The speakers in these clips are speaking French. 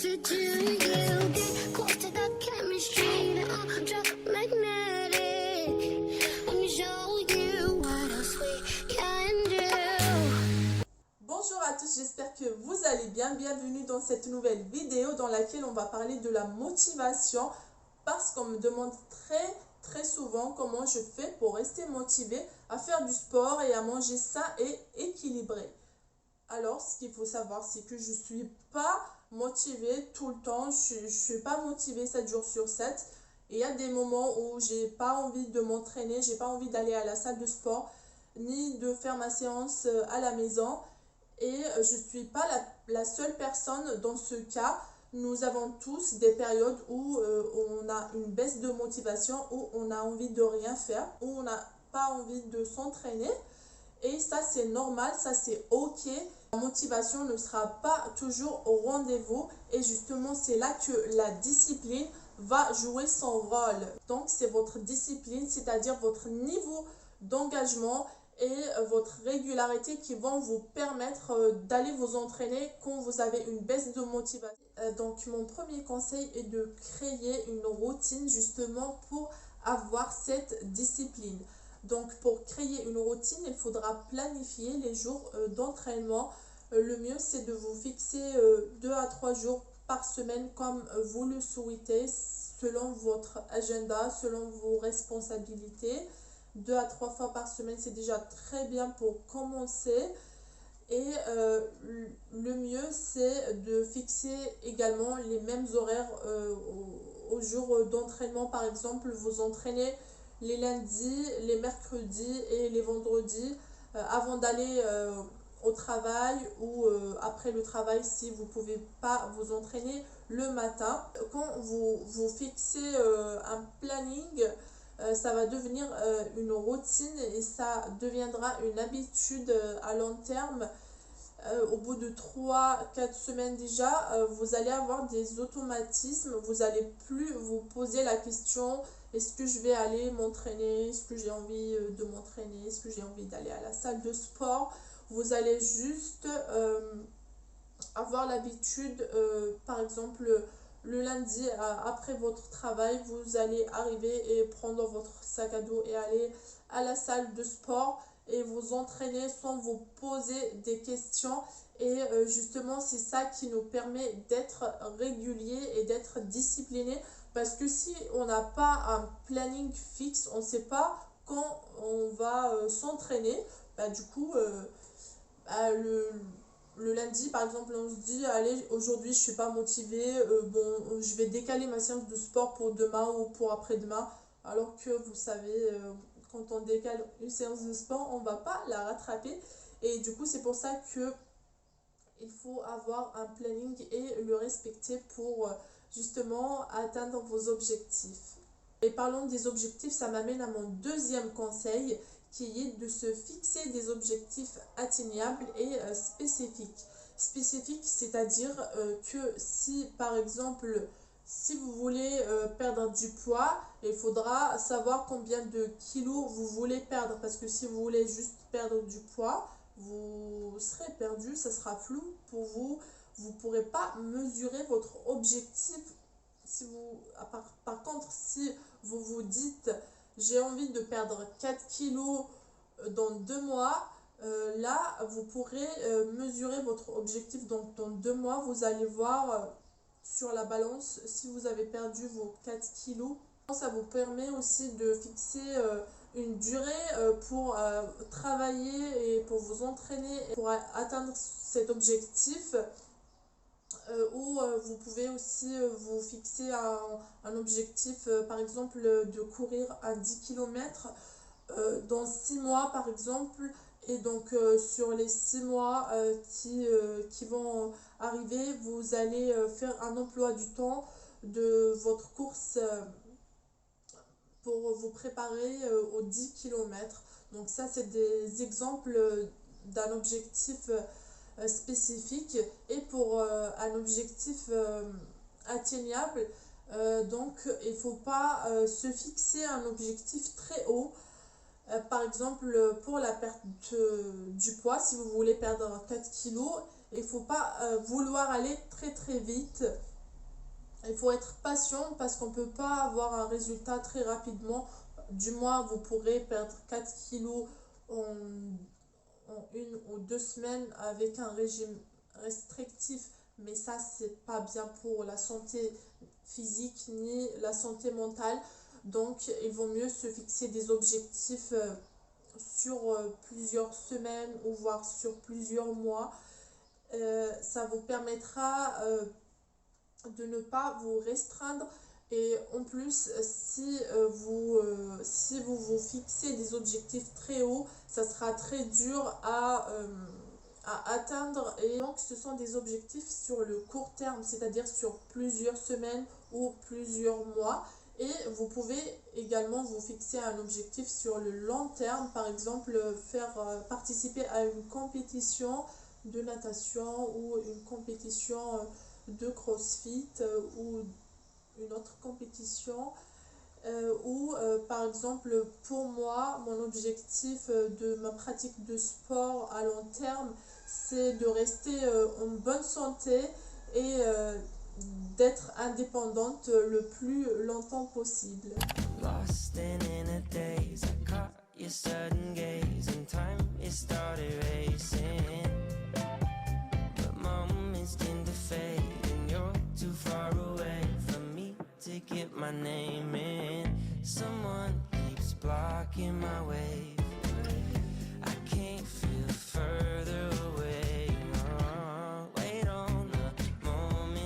closer to you. Get close to the chemistry. Just magnetic. Let me show you what else we can do. Bonjour à tous, j'espère que vous allez bien. Bienvenue dans cette nouvelle vidéo dans laquelle on va parler de la motivation parce qu'on me demande très souvent comment je fais pour rester motivée à faire du sport et à manger sain et équilibré. Alors, ce qu'il faut savoir, c'est que je ne suis pas motivée tout le temps. Je ne suis pas motivée 7 jours sur 7. Et il y a des moments où j'ai pas envie de m'entraîner, j'ai pas envie d'aller à la salle de sport, ni de faire ma séance à la maison. Et je ne suis pas la seule personne dans ce cas. Nous avons tous des périodes où on a une baisse de motivation, où on a envie de rien faire, où on n'a pas envie de s'entraîner. Et ça, c'est normal, ça, c'est OK. La motivation ne sera pas toujours au rendez-vous. Et justement, c'est là que la discipline va jouer son rôle. Donc, c'est votre discipline, c'est-à-dire votre niveau d'engagement et votre régularité qui vont vous permettre d'aller vous entraîner quand vous avez une baisse de motivation. Donc, mon premier conseil est de créer une routine justement pour avoir cette discipline. Donc, pour créer une routine, il faudra planifier les jours d'entraînement. Le mieux, c'est de vous fixer 2 à 3 jours par semaine comme vous le souhaitez, selon votre agenda, selon vos responsabilités. 2 à 3 fois par semaine, c'est déjà très bien pour commencer. Et le mieux, c'est de fixer également les mêmes horaires aux jours d'entraînement. Par exemple, vous entraînez les lundis, les mercredis et les vendredis avant d'aller au travail ou après le travail si vous ne pouvez pas vous entraîner le matin. Quand vous fixez un planning, ça va devenir une routine et ça deviendra une habitude à long terme. Au bout de 3-4 semaines déjà, vous allez avoir des automatismes. Vous n'allez plus vous poser la question: est-ce que je vais aller m'entraîner? Est-ce que j'ai envie de m'entraîner? Est-ce que j'ai envie d'aller à la salle de sport? Vous allez juste avoir l'habitude, par exemple, le lundi, après votre travail, vous allez arriver et prendre votre sac à dos et aller à la salle de sport et vous entraîner sans vous poser des questions. Et justement, c'est ça qui nous permet d'être régulier et d'être discipliné. Parce que si on n'a pas un planning fixe, on ne sait pas quand on va s'entraîner, du coup, le lundi, par exemple, on se dit: allez, aujourd'hui, je ne suis pas motivée, je vais décaler ma séance de sport pour demain ou pour après-demain. Alors que vous savez, quand on décale une séance de sport, on ne va pas la rattraper. Et du coup, c'est pour ça que il faut avoir un planning et le respecter pour justement atteindre vos objectifs. Et parlons des objectifs, ça m'amène à mon deuxième conseil qui est de se fixer des objectifs atteignables et spécifiques. Spécifiques, c'est-à-dire que si par exemple, si vous voulez perdre du poids, il faudra savoir combien de kilos vous voulez perdre. Parce que si vous voulez juste perdre du poids, vous serez perdu, ça sera flou pour vous. Vous ne pourrez pas mesurer votre objectif. Si vous, par contre, si vous vous dites: j'ai envie de perdre 4 kilos dans 2 mois, là, vous pourrez mesurer votre objectif. Donc, dans 2 mois, vous allez voir sur la balance si vous avez perdu vos 4 kilos. Ça vous permet aussi de fixer une durée pour travailler et pour vous entraîner et pour atteindre cet objectif. Ou vous pouvez aussi vous fixer un objectif, par exemple, de courir à 10 km dans 6 mois, par exemple. Et donc, sur les 6 mois qui vont arriver, vous allez faire un emploi du temps de votre course pour vous préparer aux 10 km. Donc ça, c'est des exemples d'un objectif spécifique. Et pour un objectif atteignable, donc il ne faut pas se fixer un objectif très haut. Par exemple, pour la perte du poids, si vous voulez perdre 4 kilos, il ne faut pas vouloir aller très vite. Il faut être patient parce qu'on ne peut pas avoir un résultat très rapidement. Du moins, vous pourrez perdre 4 kilos en, en 1 ou 2 semaines avec un régime restrictif, mais ça, c'est pas bien pour la santé physique ni la santé mentale. Donc, il vaut mieux se fixer des objectifs sur plusieurs semaines ou voire sur plusieurs mois. Ça vous permettra de ne pas vous restreindre et en plus si vous vous fixez des objectifs très hauts, ça sera très dur à atteindre et donc ce sont des objectifs sur le court terme, c'est-à-dire sur plusieurs semaines ou plusieurs mois. Et vous pouvez également vous fixer un objectif sur le long terme, par exemple faire participer à une compétition de natation ou une compétition de CrossFit ou une autre compétition. Ou par exemple pour moi, mon objectif de ma pratique de sport à long terme, c'est de rester en bonne santé et d'être indépendante le plus longtemps possible. Lost and in a daze, I caught your sudden gaze, and time it started racing. But moments tend to fade, and you're too far away from me to get my name in. Someone keeps blocking my way. I can't feel further away. Oh, wait on a moment.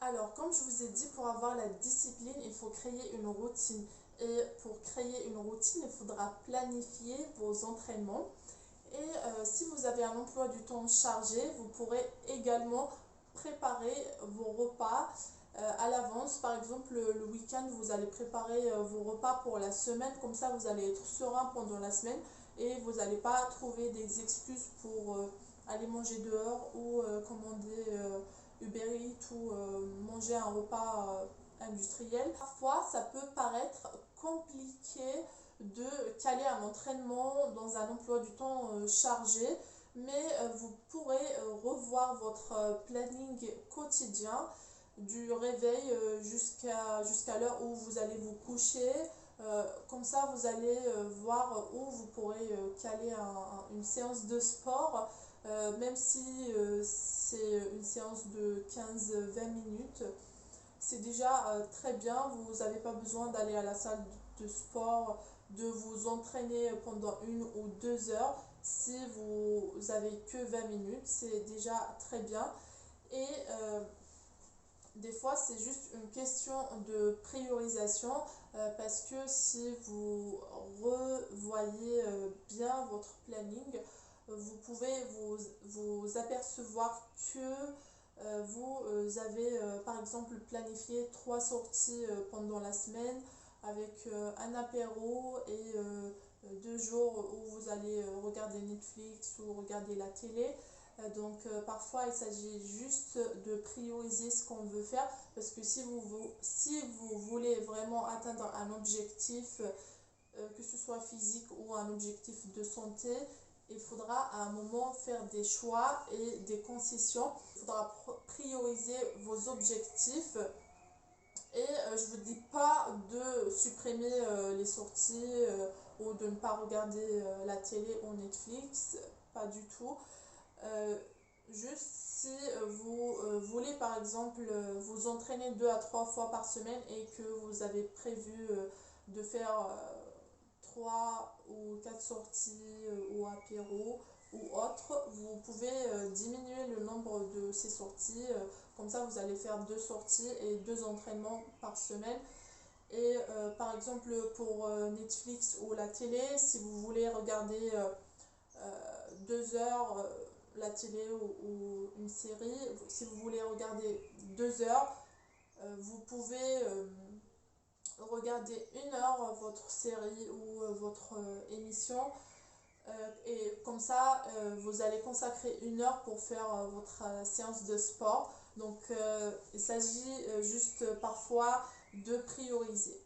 Alors, comme je vous ai dit, pour avoir la discipline, il faut créer une routine. Et pour créer une routine, il faudra planifier vos entraînements. Et si vous avez un emploi du temps chargé, vous pourrez également préparer vos repas à l'avance. Par exemple, le week-end, vous allez préparer vos repas pour la semaine. Comme ça, vous allez être serein pendant la semaine et vous n'allez pas trouver des excuses pour aller manger dehors ou commander Uber Eats ou manger un repas industriel. Parfois, ça peut paraître compliqué de caler un entraînement dans un emploi du temps chargé, mais vous pourrez revoir votre planning quotidien du réveil jusqu'à l'heure où vous allez vous coucher. Comme ça, vous allez voir où vous pourrez caler une séance de sport, même si c'est une séance de 15-20 minutes. C'est déjà très bien, vous n'avez pas besoin d'aller à la salle de sport, de vous entraîner pendant 1 ou 2 heures. Si vous avez que 20 minutes, c'est déjà très bien. Et des fois, c'est juste une question de priorisation parce que si vous revoyez bien votre planning, vous pouvez vous apercevoir que vous avez par exemple planifié 3 sorties pendant la semaine avec un apéro et 2 jours où vous allez regarder Netflix ou regarder la télé. Donc parfois il s'agit juste de prioriser ce qu'on veut faire parce que si vous voulez vraiment atteindre un objectif, que ce soit physique ou un objectif de santé, il faudra à un moment faire des choix et des concessions. Il faudra prioriser vos objectifs et je ne vous dis pas de supprimer les sorties ou de ne pas regarder la télé ou Netflix, pas du tout. Juste si vous voulez par exemple vous entraîner 2 à 3 fois par semaine et que vous avez prévu de faire 3 ou 4 sorties ou apéro ou autre, vous pouvez diminuer le nombre de ces sorties. Comme ça, vous allez faire 2 sorties et 2 entraînements par semaine. Et par exemple, pour Netflix ou la télé, si vous voulez regarder 2 heures la télé ou une série, si vous voulez regarder 2 heures, vous pouvez regarder 1 heure votre série ou votre émission. Et comme ça, vous allez consacrer 1 heure pour faire votre séance de sport. Donc, il s'agit juste parfois de prioriser.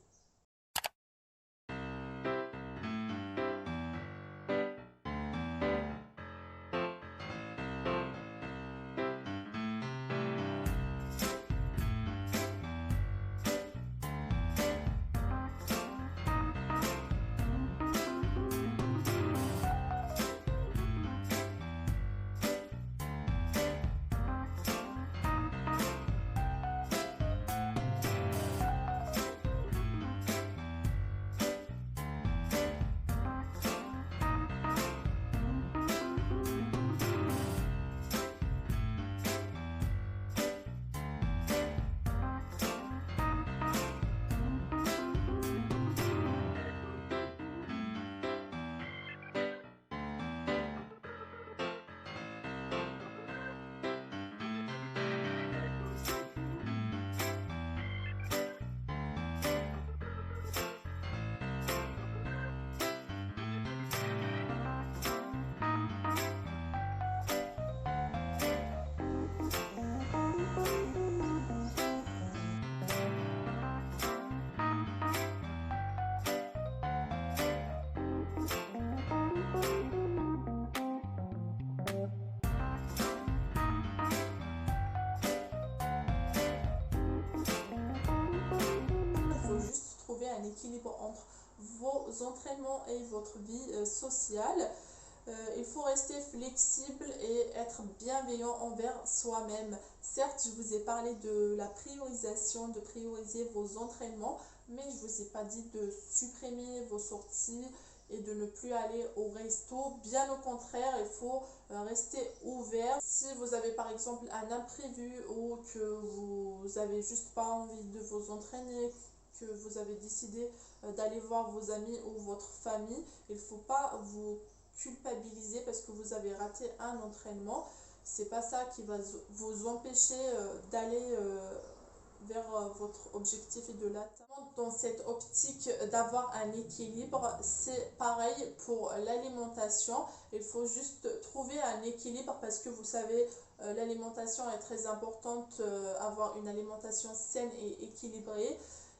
un équilibre entre vos entraînements et votre vie sociale. Il faut rester flexible et être bienveillant envers soi-même. Certes, je vous ai parlé de la priorisation, de prioriser vos entraînements, mais je ne vous ai pas dit de supprimer vos sorties et de ne plus aller au resto. Bien au contraire, il faut rester ouvert. Si vous avez par exemple un imprévu ou que vous n'avez juste pas envie de vous entraîner, que vous avez décidé d'aller voir vos amis ou votre famille, il ne faut pas vous culpabiliser parce que vous avez raté un entraînement. C'est pas ça qui va vous empêcher d'aller vers votre objectif et de l'atteindre. Dans cette optique d'avoir un équilibre, c'est pareil pour l'alimentation. Il faut juste trouver un équilibre parce que vous savez, l'alimentation est très importante. Avoir une alimentation saine et équilibrée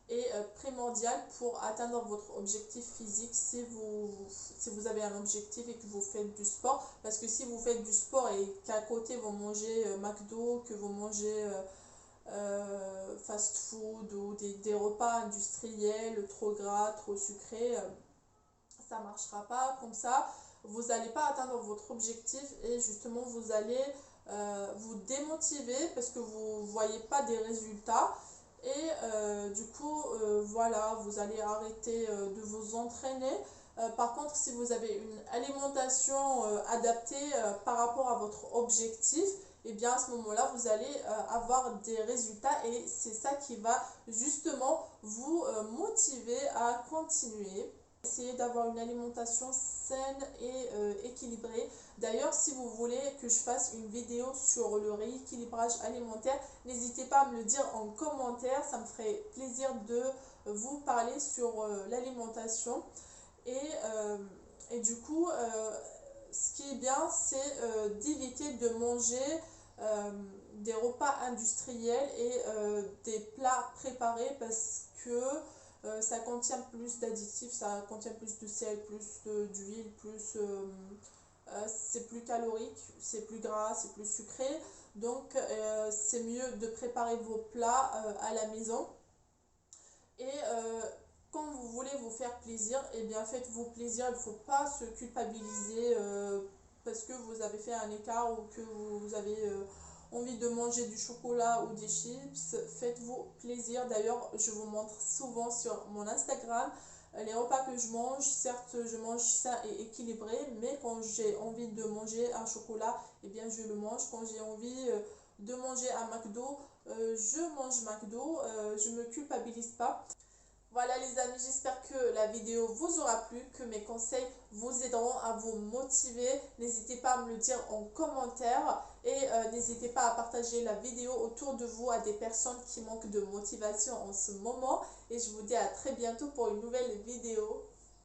est primordial pour atteindre votre objectif physique si vous avez un objectif et que vous faites du sport. Parce que si vous faites du sport et qu'à côté vous mangez McDo, que vous mangez fast food ou des repas industriels trop gras, trop sucrés, ça ne marchera pas comme ça. Vous n'allez pas atteindre votre objectif et justement vous allez vous démotiver parce que vous ne voyez pas des résultats. Et du coup, voilà, vous allez arrêter de vous entraîner. Par contre, si vous avez une alimentation adaptée par rapport à votre objectif, et bien à ce moment-là, vous allez avoir des résultats et c'est ça qui va justement vous motiver à continuer. Essayez d'avoir une alimentation saine et équilibrée. D'ailleurs, si vous voulez que je fasse une vidéo sur le rééquilibrage alimentaire, n'hésitez pas à me le dire en commentaire. Ça me ferait plaisir de vous parler sur l'alimentation. Et du coup, ce qui est bien, c'est d'éviter de manger des repas industriels et des plats préparés parce que ça contient plus d'additifs, ça contient plus de sel, plus d'huile, c'est plus calorique, c'est plus gras, c'est plus sucré. Donc c'est mieux de préparer vos plats à la maison. Et quand vous voulez vous faire plaisir, et bien faites-vous plaisir. Il ne faut pas se culpabiliser parce que vous avez fait un écart ou que vous avez envie de manger du chocolat ou des chips. Faites-vous plaisir. D'ailleurs, je vous montre souvent sur mon Instagram les repas que je mange. Certes, je mange sain et équilibré, mais quand j'ai envie de manger un chocolat, eh bien je le mange. Quand j'ai envie de manger un McDo, je mange McDo. Je ne me culpabilise pas. Voilà les amis, j'espère que la vidéo vous aura plu, que mes conseils vous aideront à vous motiver. N'hésitez pas à me le dire en commentaire et n'hésitez pas à partager la vidéo autour de vous à des personnes qui manquent de motivation en ce moment. Et je vous dis à très bientôt pour une nouvelle vidéo.